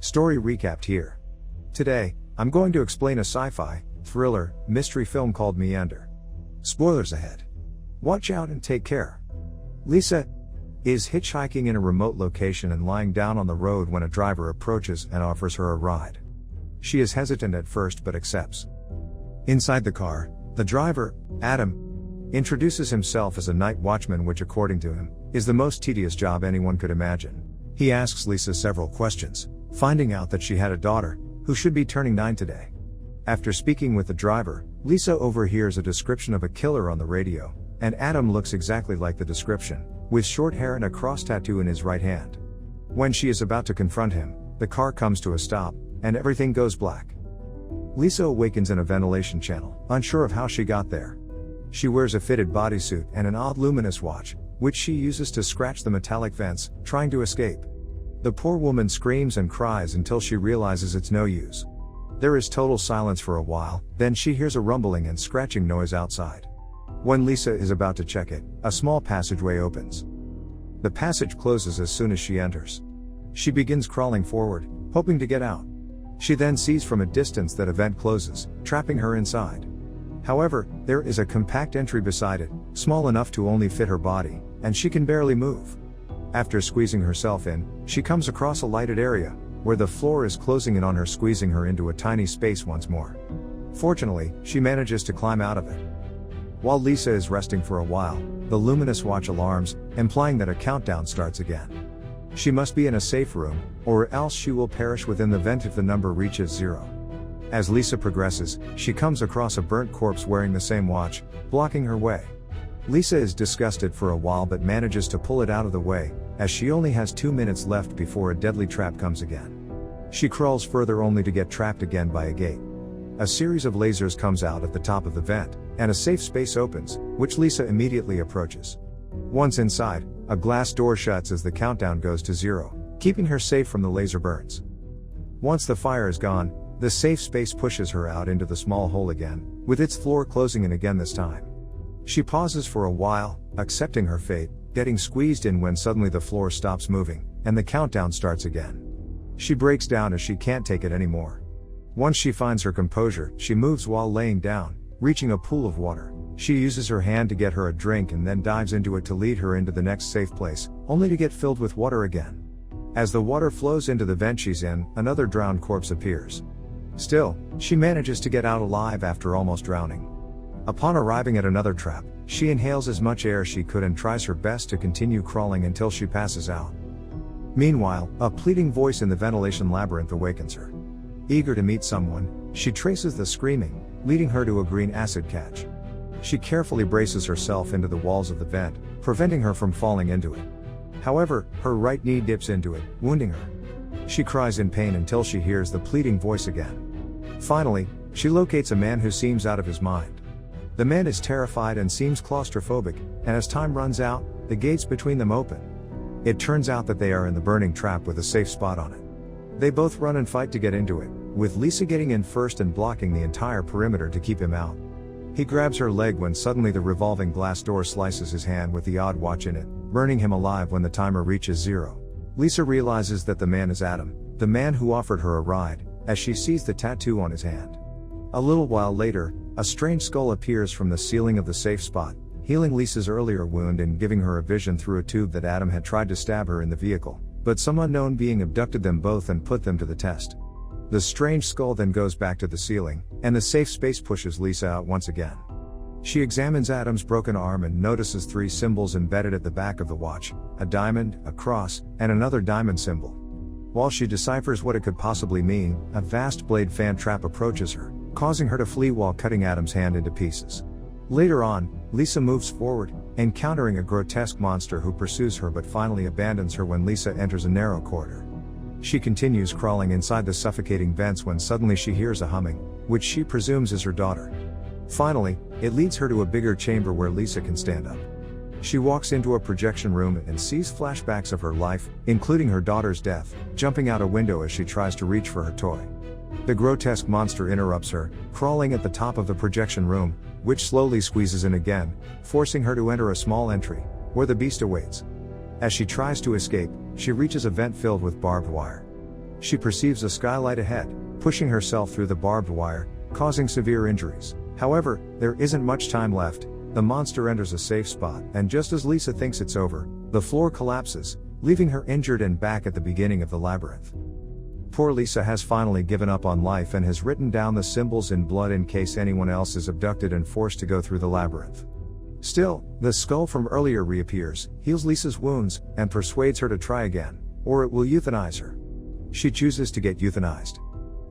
Story recapped here. Today, I'm going to explain a sci-fi, thriller, mystery film called Meander. Spoilers ahead. Watch out and take care. Lisa is hitchhiking in a remote location and lying down on the road when a driver approaches and offers her a ride. She is hesitant at first but accepts. Inside the car, the driver, Adam, introduces himself as a night watchman, which according to him, is the most tedious job anyone could imagine. He asks Lisa several questions, finding out that she had a daughter, who should be turning 9 today. After speaking with the driver, Lisa overhears a description of a killer on the radio, and Adam looks exactly like the description, with short hair and a cross tattoo in his right hand. When she is about to confront him, the car comes to a stop, and everything goes black. Lisa awakens in a ventilation channel, unsure of how she got there. She wears a fitted bodysuit and an odd luminous watch, which she uses to scratch the metallic vents, trying to escape. The poor woman screams and cries until she realizes it's no use. There is total silence for a while, then she hears a rumbling and scratching noise outside. When Lisa is about to check it, a small passageway opens. The passage closes as soon as she enters. She begins crawling forward, hoping to get out. She then sees from a distance that a vent closes, trapping her inside. However, there is a compact entry beside it, small enough to only fit her body, and she can barely move. After squeezing herself in, she comes across a lighted area, where the floor is closing in on her, squeezing her into a tiny space once more. Fortunately, she manages to climb out of it. While Lisa is resting for a while, the luminous watch alarms, implying that a countdown starts again. She must be in a safe room, or else she will perish within the vent if the number reaches 0. As Lisa progresses, she comes across a burnt corpse wearing the same watch, blocking her way. Lisa is disgusted for a while but manages to pull it out of the way, as she only has 2 minutes left before a deadly trap comes again. She crawls further only to get trapped again by a gate. A series of lasers comes out at the top of the vent, and a safe space opens, which Lisa immediately approaches. Once inside, a glass door shuts as the countdown goes to 0, keeping her safe from the laser burns. Once the fire is gone, the safe space pushes her out into the small hole again, with its floor closing in again this time. She pauses for a while, accepting her fate, getting squeezed in when suddenly the floor stops moving, and the countdown starts again. She breaks down as she can't take it anymore. Once she finds her composure, she moves while laying down, reaching a pool of water. She uses her hand to get her a drink and then dives into it to lead her into the next safe place, only to get filled with water again. As the water flows into the vent she's in, another drowned corpse appears. Still, she manages to get out alive after almost drowning. Upon arriving at another trap, she inhales as much air as she could and tries her best to continue crawling until she passes out. Meanwhile, a pleading voice in the ventilation labyrinth awakens her. Eager to meet someone, she traces the screaming, leading her to a green acid catch. She carefully braces herself into the walls of the vent, preventing her from falling into it. However, her right knee dips into it, wounding her. She cries in pain until she hears the pleading voice again. Finally, she locates a man who seems out of his mind. The man is terrified and seems claustrophobic, and as time runs out, the gates between them open. It turns out that they are in the burning trap with a safe spot on it. They both run and fight to get into it, with Lisa getting in first and blocking the entire perimeter to keep him out. He grabs her leg when suddenly the revolving glass door slices his hand with the odd watch in it, burning him alive when the timer reaches 0. Lisa realizes that the man is Adam, the man who offered her a ride, as she sees the tattoo on his hand. A little while later, a strange skull appears from the ceiling of the safe spot, healing Lisa's earlier wound and giving her a vision through a tube that Adam had tried to stab her in the vehicle, but some unknown being abducted them both and put them to the test. The strange skull then goes back to the ceiling, and the safe space pushes Lisa out once again. She examines Adam's broken arm and notices 3 symbols embedded at the back of the watch, a diamond, a cross, and another diamond symbol. While she deciphers what it could possibly mean, a vast blade fan trap approaches her, causing her to flee while cutting Adam's hand into pieces. Later on, Lisa moves forward, encountering a grotesque monster who pursues her but finally abandons her when Lisa enters a narrow corridor. She continues crawling inside the suffocating vents when suddenly she hears a humming, which she presumes is her daughter. Finally, it leads her to a bigger chamber where Lisa can stand up. She walks into a projection room and sees flashbacks of her life, including her daughter's death, jumping out a window as she tries to reach for her toy. The grotesque monster interrupts her, crawling at the top of the projection room, which slowly squeezes in again, forcing her to enter a small entry, where the beast awaits. As she tries to escape, she reaches a vent filled with barbed wire. She perceives a skylight ahead, pushing herself through the barbed wire, causing severe injuries. However, there isn't much time left. The monster enters a safe spot, and just as Lisa thinks it's over, the floor collapses, leaving her injured and back at the beginning of the labyrinth. Poor Lisa has finally given up on life and has written down the symbols in blood in case anyone else is abducted and forced to go through the labyrinth. Still, the skull from earlier reappears, heals Lisa's wounds, and persuades her to try again, or it will euthanize her. She chooses to get euthanized.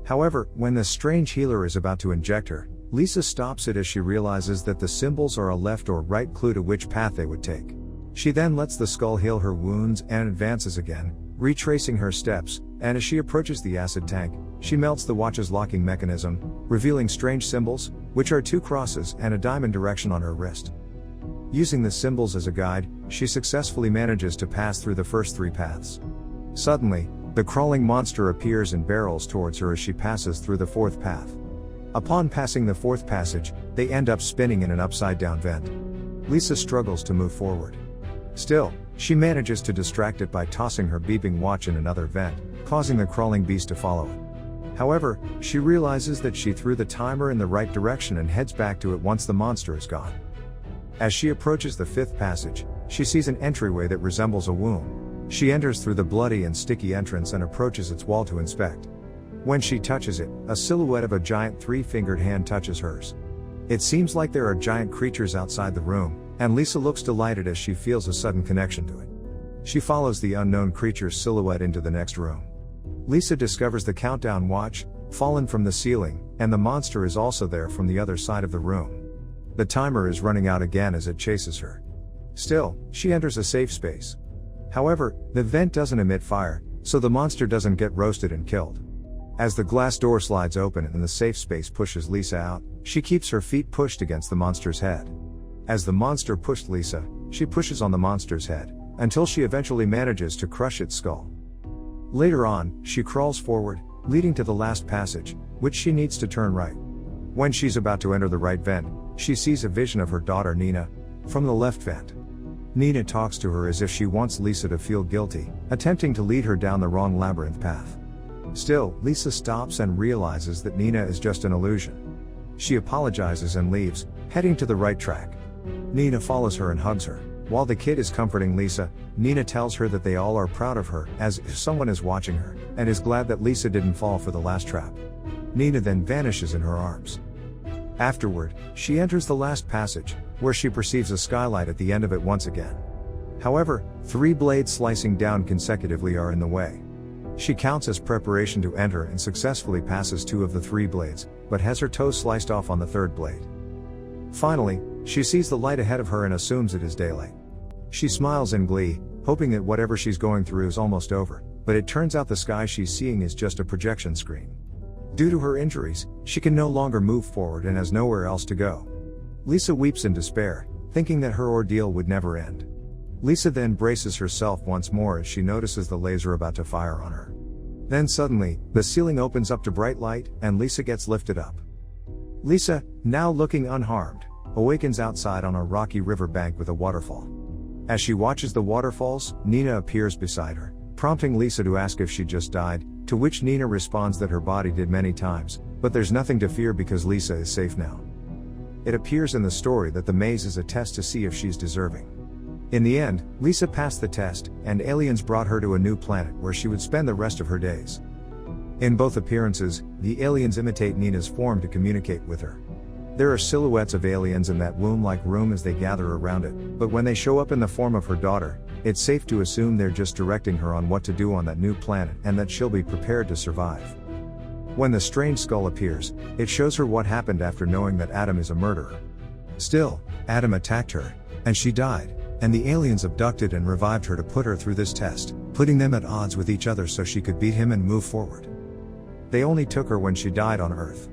However, when the strange healer is about to inject her, Lisa stops it as she realizes that the symbols are a left or right clue to which path they would take. She then lets the skull heal her wounds and advances again, retracing her steps, and as she approaches the acid tank, she melts the watch's locking mechanism, revealing strange symbols, which are 2 crosses and a diamond direction on her wrist. Using the symbols as a guide, she successfully manages to pass through the first 3 paths. Suddenly, the crawling monster appears and barrels towards her as she passes through the 4th path. Upon passing the 4th passage, they end up spinning in an upside-down vent. Lisa struggles to move forward. Still, she manages to distract it by tossing her beeping watch in another vent, causing the crawling beast to follow it. However, she realizes that she threw the timer in the right direction and heads back to it once the monster is gone. As she approaches the 5th passage, she sees an entryway that resembles a womb. She enters through the bloody and sticky entrance and approaches its wall to inspect. When she touches it, a silhouette of a giant 3-fingered hand touches hers. It seems like there are giant creatures outside the room, and Lisa looks delighted as she feels a sudden connection to it. She follows the unknown creature's silhouette into the next room. Lisa discovers the countdown watch, fallen from the ceiling, and the monster is also there from the other side of the room. The timer is running out again as it chases her. Still, she enters a safe space. However, the vent doesn't emit fire, so the monster doesn't get roasted and killed. As the glass door slides open and the safe space pushes Lisa out, she keeps her feet pushed against the monster's head. As the monster pushed Lisa, she pushes on the monster's head, until she eventually manages to crush its skull. Later on, she crawls forward, leading to the last passage, which she needs to turn right. When she's about to enter the right vent, she sees a vision of her daughter Nina, from the left vent. Nina talks to her as if she wants Lisa to feel guilty, attempting to lead her down the wrong labyrinth path. Still, Lisa stops and realizes that Nina is just an illusion. She apologizes and leaves, heading to the right track. Nina follows her and hugs her. While the kid is comforting Lisa, Nina tells her that they all are proud of her, as if someone is watching her, and is glad that Lisa didn't fall for the last trap. Nina then vanishes in her arms. Afterward, she enters the last passage, where she perceives a skylight at the end of it once again. However, 3 blades slicing down consecutively are in the way. She counts as preparation to enter and successfully passes 2 of the 3 blades, but has her toe sliced off on the 3rd blade. Finally, she sees the light ahead of her and assumes it is daylight. She smiles in glee, hoping that whatever she's going through is almost over, but it turns out the sky she's seeing is just a projection screen. Due to her injuries, she can no longer move forward and has nowhere else to go. Lisa weeps in despair, thinking that her ordeal would never end. Lisa then braces herself once more as she notices the laser about to fire on her. Then suddenly, the ceiling opens up to bright light, and Lisa gets lifted up. Lisa, now looking unharmed, awakens outside on a rocky riverbank with a waterfall. As she watches the waterfalls, Nina appears beside her, prompting Lisa to ask if she just died, to which Nina responds that her body did many times, but there's nothing to fear because Lisa is safe now. It appears in the story that the maze is a test to see if she's deserving. In the end, Lisa passed the test, and aliens brought her to a new planet where she would spend the rest of her days. In both appearances, the aliens imitate Nina's form to communicate with her. There are silhouettes of aliens in that womb-like room as they gather around it, but when they show up in the form of her daughter, it's safe to assume they're just directing her on what to do on that new planet and that she'll be prepared to survive. When the strange skull appears, it shows her what happened after knowing that Adam is a murderer. Still, Adam attacked her, and she died, and the aliens abducted and revived her to put her through this test, putting them at odds with each other so she could beat him and move forward. They only took her when she died on Earth.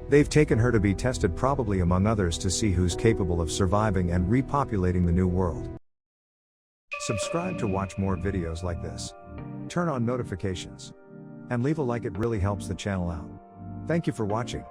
They've taken her to be tested, probably among others, to see who's capable of surviving and repopulating the new world. Subscribe to watch more videos like this. Turn on notifications. And leave a like, it really helps the channel out. Thank you for watching.